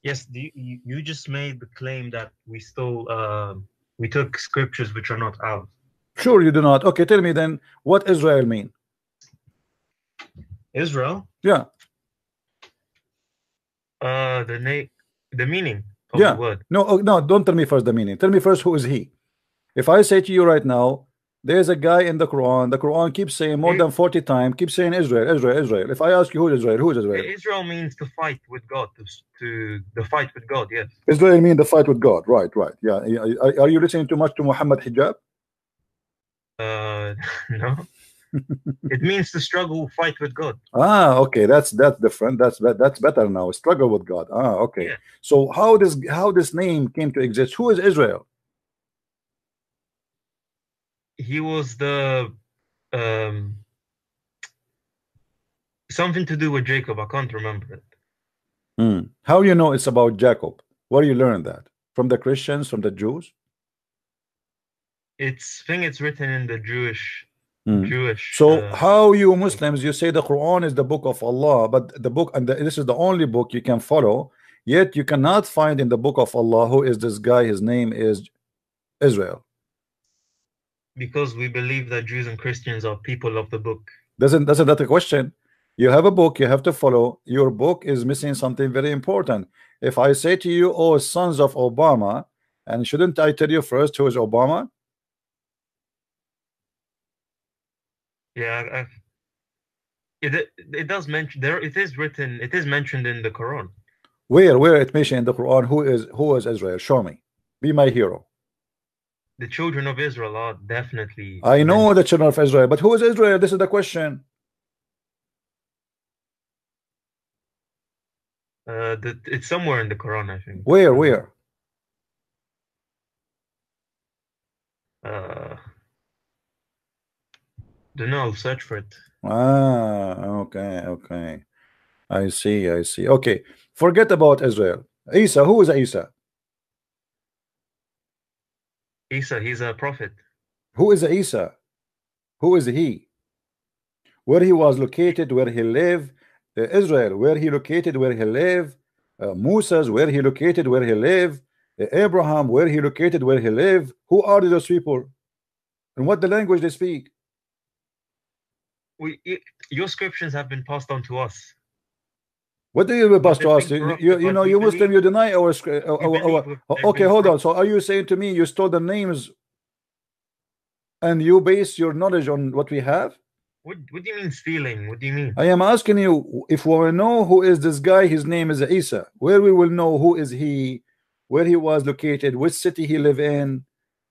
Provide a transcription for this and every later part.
Yes, you just made the claim that we stole, we took scriptures which are not ours. Sure, you do not. Okay, tell me then, what Israel mean? Israel? Yeah. The meaning of Yeah. the word. No, no, don't tell me first the meaning. Tell me first who is he. If I say to you right now, there's a guy in the Quran keeps saying more than 40 times, keeps saying Israel, Israel, Israel. If I ask you who is Israel, who is Israel? Israel means to fight with God, to the fight with God, yes. Israel means the fight with God, right, right. Yeah. Are you listening too much to Muhammad Hijab? No. It means to struggle, fight with God. Ah, okay, that's different. That's better now. Struggle with God. Ah, okay. Yeah. So how this name came to exist? Who is Israel? He was the something to do with Jacob. I can't remember it. How you know it's about Jacob? Where you learn that? From the Christians, from the Jews? I think it's written in the Jewish. So how you Muslims, you say the Quran is the book of Allah, but the book, and this is the only book you can follow, yet you cannot find in the book of Allah who is this guy. His name is Israel. Because we believe that Jews and Christians are people of the book. Doesn't that a question? You have a book you have to follow. Your book is missing something very important. If I say to you, oh, sons of Obama, and shouldn't I tell you first who is Obama? Yeah, it does mention there. It is written. It is mentioned in the Quran. Where it mentioned in the Quran who is Israel? Show me. Be my hero. The children of Israel are definitely. I know the children of Israel, but who is Israel? This is the question. It's somewhere in the Quran, I think. Where? Don't know. I'll search for it. Ah, okay. I see. Okay, forget about Israel. Isa, who is Isa? Isa, he's a prophet. Who is Isa? Who is he? Where he was located, where he lived? Israel, where he located, where he lived? Moses, where he located, where he lived? Abraham, where he located, where he lived? Who are those people? And what the language they speak? Your scriptures have been passed on to us. What do you mean pass to us? You know, you Muslim, you deny our script. Okay, hold on. So are you saying to me you stole the names and you base your knowledge on what we have? What do you mean stealing? What do you mean? I am asking you, if we will know who is this guy, his name is Isa, where we will know who is he, where he was located, which city he lived in,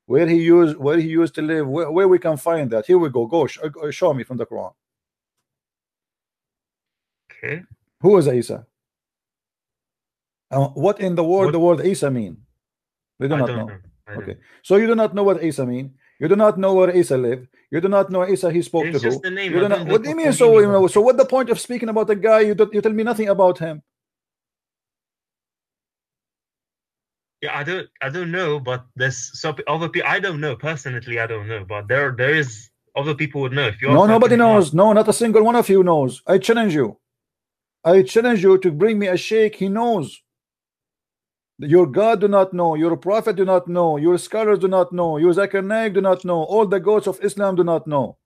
where he used to live, where we can find that. Here we go. Show me from the Quran. Okay. Who is Isa? What in the word the word Isa mean? We do not know. Okay, so you do not know what Isa mean. You do not know where Isa lived. You do not know Isa he spoke to who. You do not. What do you mean? So you know. So what the point of speaking about a guy? You tell me nothing about him. Yeah, I don't know, but there's some other people. I don't know personally. I don't know, but there is other people would know. If you no, nobody knows. No, not a single one of you knows. I challenge you. I challenge you to bring me a sheikh. He knows. Your God do not know. Your prophet do not know. Your scholars do not know. Your Zakir Naik do not know. All the gods of Islam do not know.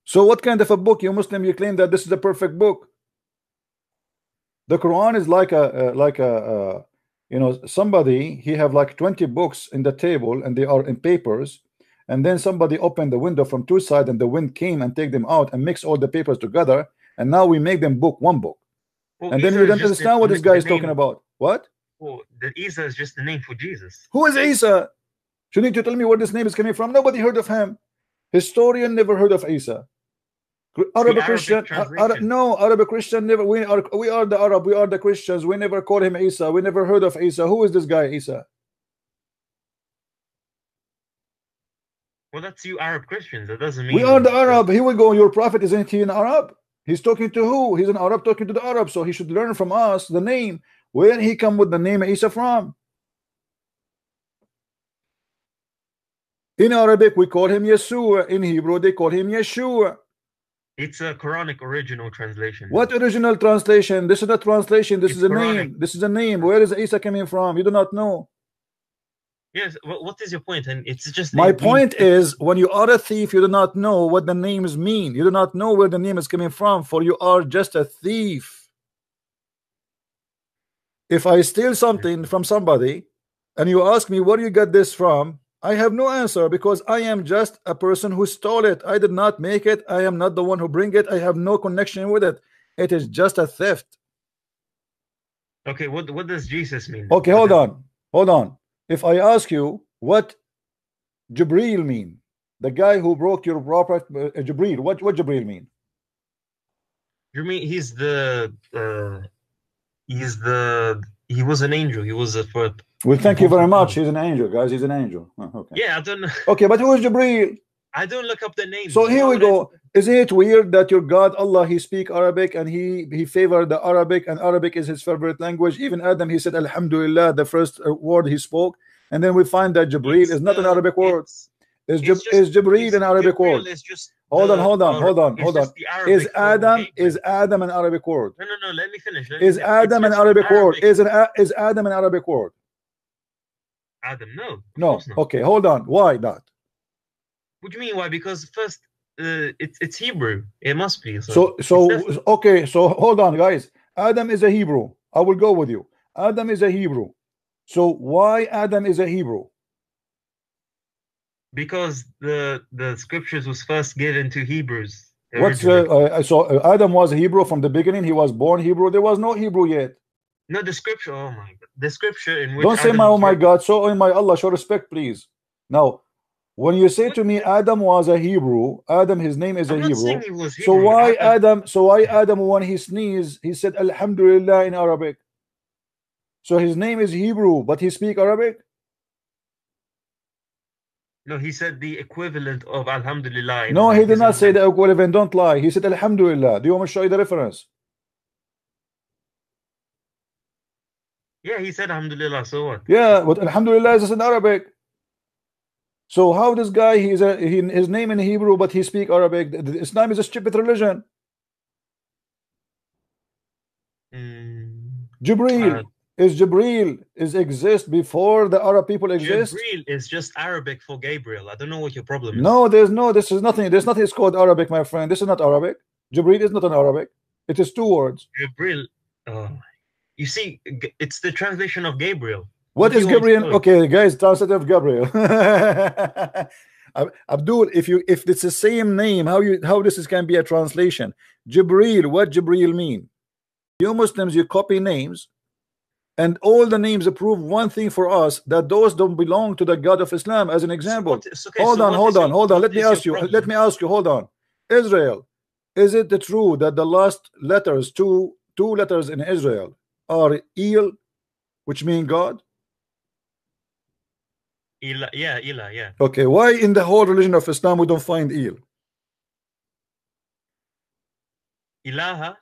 So what kind of a book, you Muslim, you claim that this is a perfect book? The Quran is like a you know, somebody, he have like 20 books in the table and they are in papers, and then somebody opened the window from two sides and the wind came and take them out and mix all the papers together, and now we make them one book. Well, and then we don't understand what this guy is talking about. What? Oh, the Isa is just the name for Jesus. Who is Isa? You need to tell me where this name is coming from. Nobody heard of him. Historian never heard of Isa. Arabic Christian, no, Arabic Christian never. We are the Arab. We are the Christians. We never call him Isa. We never heard of Isa. Who is this guy, Isa? Well, that's you Arab Christians. That doesn't mean we are the Arab. Here we go. Your prophet, isn't he an Arab? He's talking to who? He's an Arab talking to the Arab. So he should learn from us the name. Where he come with the name Isa from? In Arabic we call him Yeshua. In Hebrew they call him Yeshua. It's a Quranic original translation. What original translation? This is a translation. This It's is a Quranic. name. This is a name. Where is Isa coming from? You do not know. Yes. What is your point? And it's just My point is, when you are a thief, you do not know what the names mean. You do not know where the name is coming from, for you are just a thief. If I steal something from somebody and you ask me where you got this from, I have no answer, because I am just a person who stole it. I did not make it. I am not the one who bring it. I have no connection with it. It is just a theft. Okay, what does Jesus mean? Okay, hold on. If I ask you what Jibril mean, the guy who broke your property, Jibril, what Jibril mean? You mean he was an angel. He was a first. Well, thank you very much. He's an angel, guys. He's an angel. Oh, okay. Yeah, I don't know. Okay, but who is Jibril? I don't look up the name. So here we go. Isn't it weird that your God Allah, he speak Arabic and he favored the Arabic, and Arabic is his favorite language. Even Adam, he said Alhamdulillah, the first word he spoke, and then we find that Jibril is not an Arabic word. Is Jibril an Arabic word? Hold on. Is Adam an Arabic word? No. Let me finish. Is Adam an Arabic word? Is Adam an Arabic word? Adam, no. No. Okay, hold on. Why not? What do you mean why? Because first, it's Hebrew. It must be. Okay. So hold on, guys. Adam is a Hebrew. I will go with you. Adam is a Hebrew. So why Adam is a Hebrew? Because the scriptures was first given to Hebrews. So Adam was a Hebrew from the beginning. He was born Hebrew. There was no Hebrew yet. No, the scripture. Oh my God, the scripture in which. Don't say my, oh my God. So oh my Allah, show respect, please. Now, when you say to me Adam was a Hebrew, Adam, his name is a Hebrew. So why Adam? So why Adam, when he sneezed, he said Alhamdulillah in Arabic? So his name is Hebrew, but he speak Arabic? No, he said the equivalent of Alhamdulillah. No, he did not say the equivalent. Don't lie. He said Alhamdulillah. Do you want me to show you the reference? Yeah, he said Alhamdulillah. So what? Yeah, but Alhamdulillah is in Arabic. So how this guy, his name in Hebrew, but he speak Arabic? Islam is a stupid religion. Jibril exist before the Arab people exist. Jibril is just Arabic for Gabriel. I don't know what your problem is. No, this is nothing. There's nothing. It's called Arabic, my friend. This is not Arabic. Jibril is not an Arabic. It is two words. Jibril. You see, it's the translation of Gabriel. What is Gabriel? Okay, guys, translate of Gabriel. Abdul, if it's the same name, how this can be a translation? Jibril, what Jibril mean? You Muslims, you copy names, and all the names prove one thing for us, that those don't belong to the God of Islam. As an example, hold on. Let me ask you. Hold on. Israel, is it true that the last letters, two letters in Israel, are El, which mean God? Ilah, yeah. Okay, why in the whole religion of Islam we don't find El? Ilah.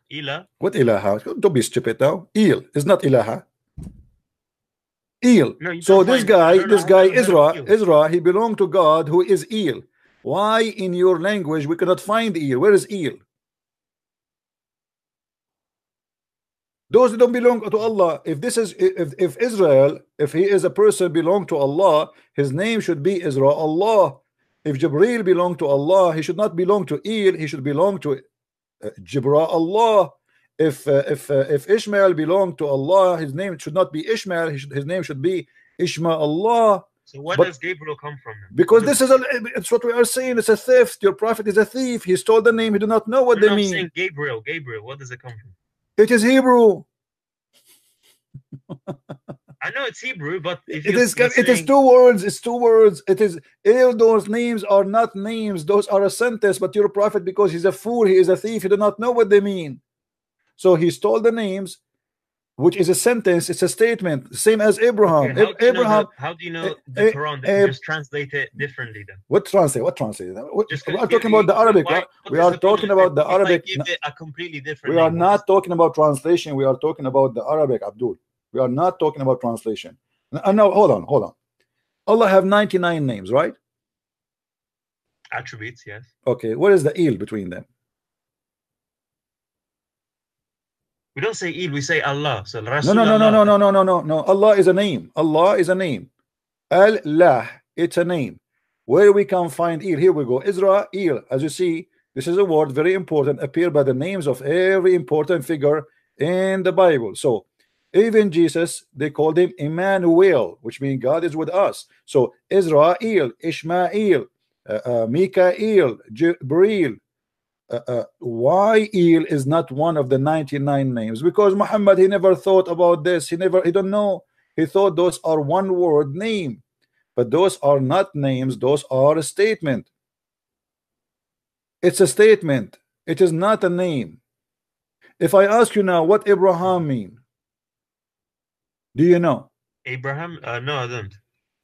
What ilaha? Don't be stupid now. El is not ilaha. El. No, so this guy, Ezra, he belonged to God, who is El. Why in your language we cannot find El? Where is El? Those that don't belong to Allah. If Israel, if he is a person belong to Allah, his name should be Israel Allah. If Jibril belong to Allah, he should not belong to El. He should belong to Jibra Allah. If Ishmael belonged to Allah, his name should not be Ishmael. His name should be Ishma Allah. So where does Gabriel come from then? Because it's what we are saying. It's a theft. Your prophet is a thief. He stole the name. He do not know what they mean. I'm saying Gabriel. Where does it come from? It is Hebrew. I know it's Hebrew, but if it is two words. It's two words. It is all those names are not names. Those are a sentence. But your prophet, because he's a fool, he is a thief. He do not know what they mean. So he stole the names, which is a sentence. It's a statement, same as Abraham. Okay, how do you know the Quran? They just translate it differently then. What translate? We are talking about the Arabic. We are talking about the Arabic. Give it a completely different. We are not talking about translation. We are talking about the Arabic, Abdul. We are not talking about translation. No, hold on. Allah have 99 names, right? Attributes, yes. Okay, what is the El between them? We don't say Il, we say Allah. So No, Rasul no, no, no, Allah. no, no, no, no, no. Allah is a name. Allah is a name. Allah, it's a name. Where we can find Il? Here we go. Israel, as you see, this is a word very important, appear by the names of every important figure in the Bible. So even Jesus, they called him Emmanuel, which means God is with us. So Israel, Ishmael, Mikael, Jibril. Why El is not one of the 99 names? Because Muhammad, he never thought about this. He don't know. He thought those are one word name, but those are not names. Those are a statement. It's a statement. It is not a name. If I ask you now what Abraham mean, do you know? Abraham? No, I don't.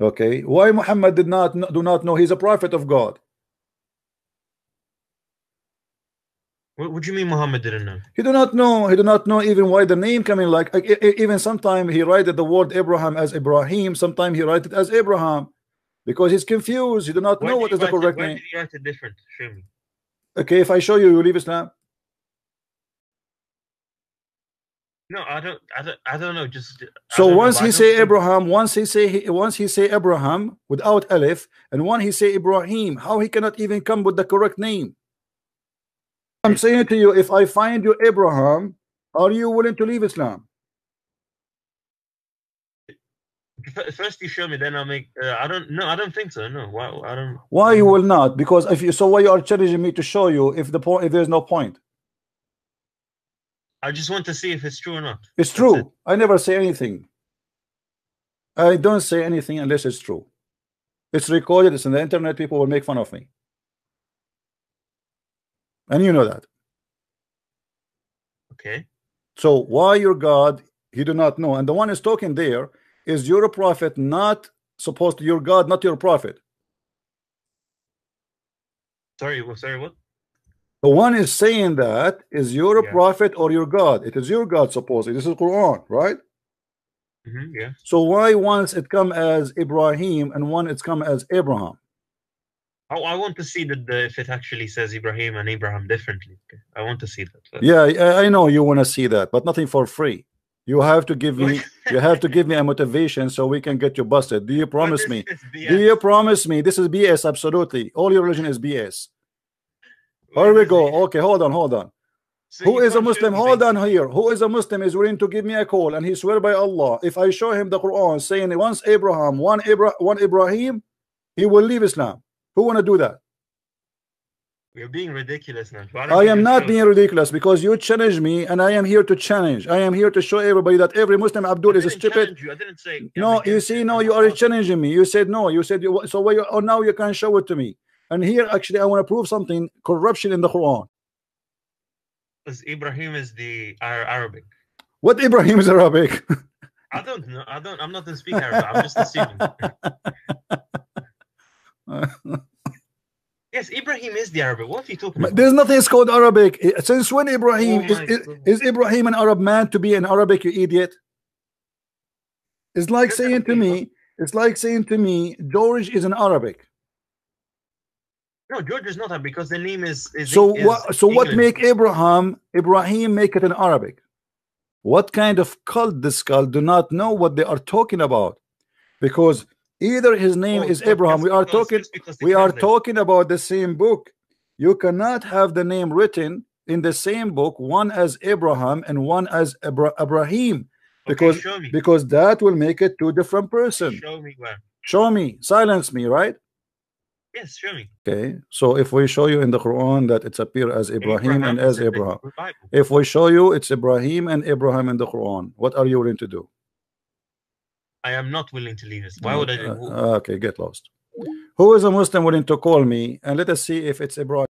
Okay. Why Muhammad do not know he's a prophet of God? What do you mean Muhammad didn't know? He do not know. He do not know even why the name coming. Like even sometimes he write the word Abraham as Ibrahim. Sometimes he write it as Abraham because he's confused. He do not know what is the correct name. Why did he write it different? Show me. Okay, if I show you, you leave Islam. No, I don't know. Just so once he say Abraham, once he say Abraham without alif, and one he say Ibrahim, how he cannot even come with the correct name? I'm saying to you, if I find you Abraham, are you willing to leave Islam? First you show me, then I'll make. I don't think so. No, why? I don't. Why you will not? Because if you, so why you are challenging me to show you if the point, if there's no point? I just want to see if it's true or not. It's true. I never say anything. I don't say anything unless it's true. It's recorded. It's on the internet. People will make fun of me. And you know that. Okay. So why your God, he do not know. And the one is talking there is your prophet, not supposed to your God, not your prophet. Sorry, what? The one is saying that is your prophet or your God. It is your God supposedly. This is Quran, right? Yeah. So why once it come as Ibrahim and one it's come as Abraham? Oh, I want to see that if it actually says Ibrahim and Abraham differently. Okay. I want to see that. Yeah, I know you want to see that, but nothing for free. You have to give me a motivation so we can get you busted. Do you promise me? Do you promise me? This is BS, absolutely. All your religion is BS. Here we go. Okay, hold on. So who is a Muslim? Hold on here. Who is a Muslim is willing to give me a call and he swear by Allah, if I show him the Quran saying once Abraham, one Ibrahim, he will leave Islam. Who want to do that? You're being ridiculous now. I am not being ridiculous because you challenge me and I am here to challenge. I am here to show everybody that every Muslim Abdul is stupid. I didn't say. No, you see, no, you are challenging me. You said no. You said you. So why? Oh, now you can show it to me. And here, actually, I want to prove something: corruption in the Quran. Because Ibrahim is the Arabic. What Ibrahim is Arabic? I don't know. I'm not going to speak Arabic. I'm just assuming. Yes, Ibrahim is the Arabic. What are you talking about? There's nothing called Arabic. Since when Ibrahim is Ibrahim an Arab man to be an Arabic, you idiot? It's like saying to me, George is an Arabic. No, George is not because the name is so what make Ibrahim make it in Arabic? What kind of cult this cult do not know what they are talking about? Because either his name is Abraham. We are talking about the same book. You cannot have the name written in the same book, one as Abraham and one as Ibrahim, because that will make it two different persons. Show me where. Show me. Silence me, right? Yes, show me. Okay, so if we show you in the Quran that it's appear as Ibrahim and as Abraham, if we show you it's Ibrahim and Abraham in the Quran, what are you willing to do? I am not willing to leave this. Why would I do? Okay, get lost. Who is a Muslim willing to call me and let us see if it's Ibrahim?